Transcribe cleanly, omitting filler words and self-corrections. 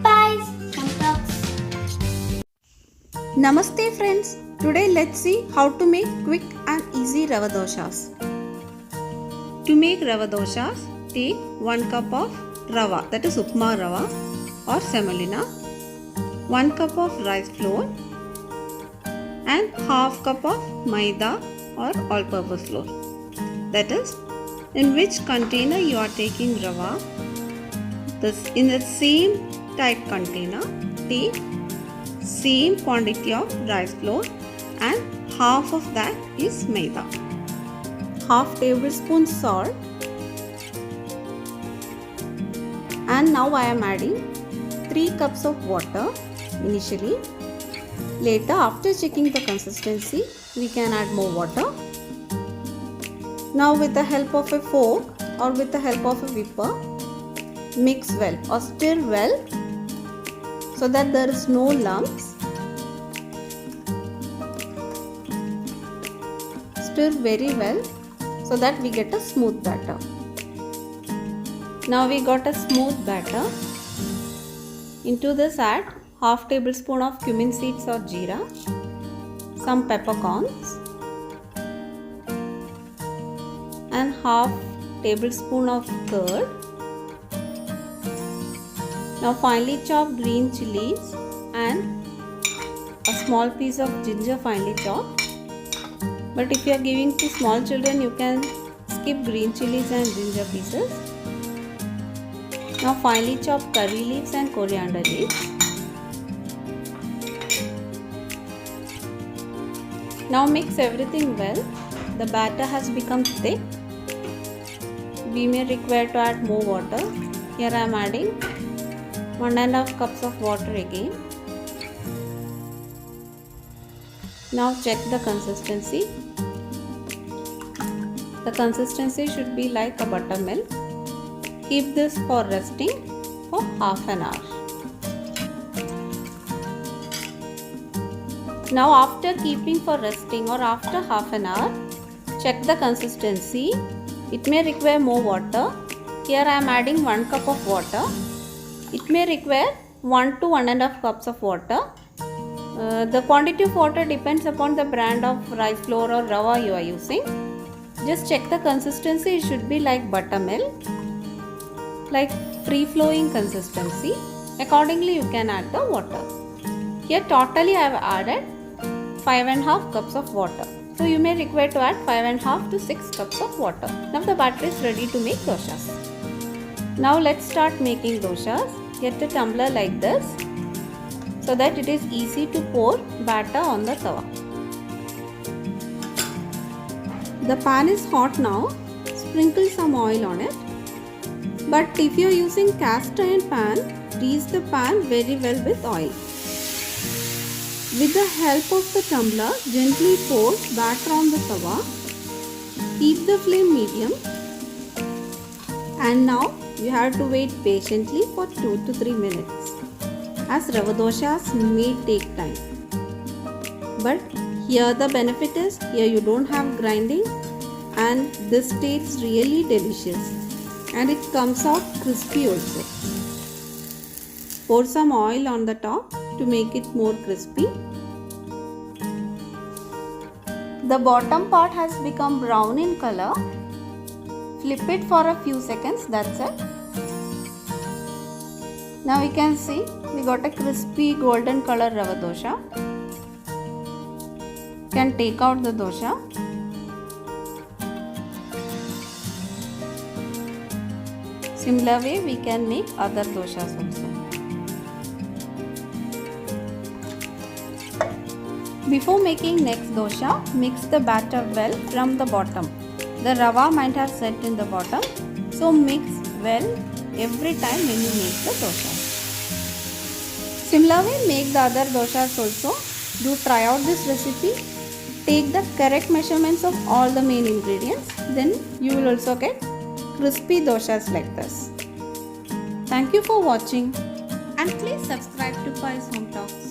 Bye. Talks. Namaste friends. Today let's see how to make quick and easy rava doshas. To make rava doshas, take 1 cup of rava, that is upma rava or semolina, 1 cup of rice flour and half cup of maida or all-purpose flour. That is, in which container you are taking rava, in the same type container, take same quantity of rice flour and half of that is maida. Half tablespoon salt, and now I am adding 3 cups of water initially. Later, after checking the consistency, we can add more water. Now with the help of a fork or with the help of a whipper, mix well or stir well so that there is no lumps. Stir very well so that we get a smooth batter. Now we got a smooth batter. Into this add half tablespoon of cumin seeds or jeera, some peppercorns and half tablespoon of curd. Now finely chopped green chilies and a small piece of ginger finely chopped. But if you are giving to small children, you can skip green chilies and ginger pieces. Now finely chopped curry leaves and coriander leaves. Now mix everything well. The batter has become thick. We may require to add more water. Here I am adding 1.5 cups of water again. Now check the consistency. The consistency should be like a buttermilk. Keep this for resting for half an hour. Now after keeping for resting or after half an hour, check the consistency. It may require more water. Here I am adding 1 cup of water. It may require 1 to 1.5 cups of water. The quantity of water depends upon the brand of rice flour or rava you are using. Just check the consistency. It should be like buttermilk, like free flowing consistency. Accordingly you can add the water. Here totally I have added 5.5 cups of water. So you may require to add 5.5 to 6 cups of water. Now the batter is ready to make doshas. Now let's start making doshas. Get a tumbler like this so that it is easy to pour batter on the tawa. The pan is hot now. Sprinkle some oil on it. But if you are using cast iron pan, grease the pan very well with oil. With the help of the tumbler, gently pour batter on the tawa. Keep the flame medium. And now you have to wait patiently for 2 to 3 minutes, as rava doshas may take time. But here the benefit is, here you don't have grinding and this tastes really delicious and it comes out crispy also. Pour some oil on the top to make it more crispy. The bottom part has become brown in color. Flip it for a few seconds, that's it. Now we can see we got a crispy golden color rava dosha. Can take out the dosha. Similar way we can make other doshas also. Before making next dosha, mix the batter well from the bottom. The rava might have set in the bottom, so mix well every time when you make the doshas. Similarly, make the other doshas also. Do try out this recipe. Take the correct measurements of all the main ingredients. Then you will also get crispy doshas like this. Thank you for watching and please subscribe to Pi's Home Talks.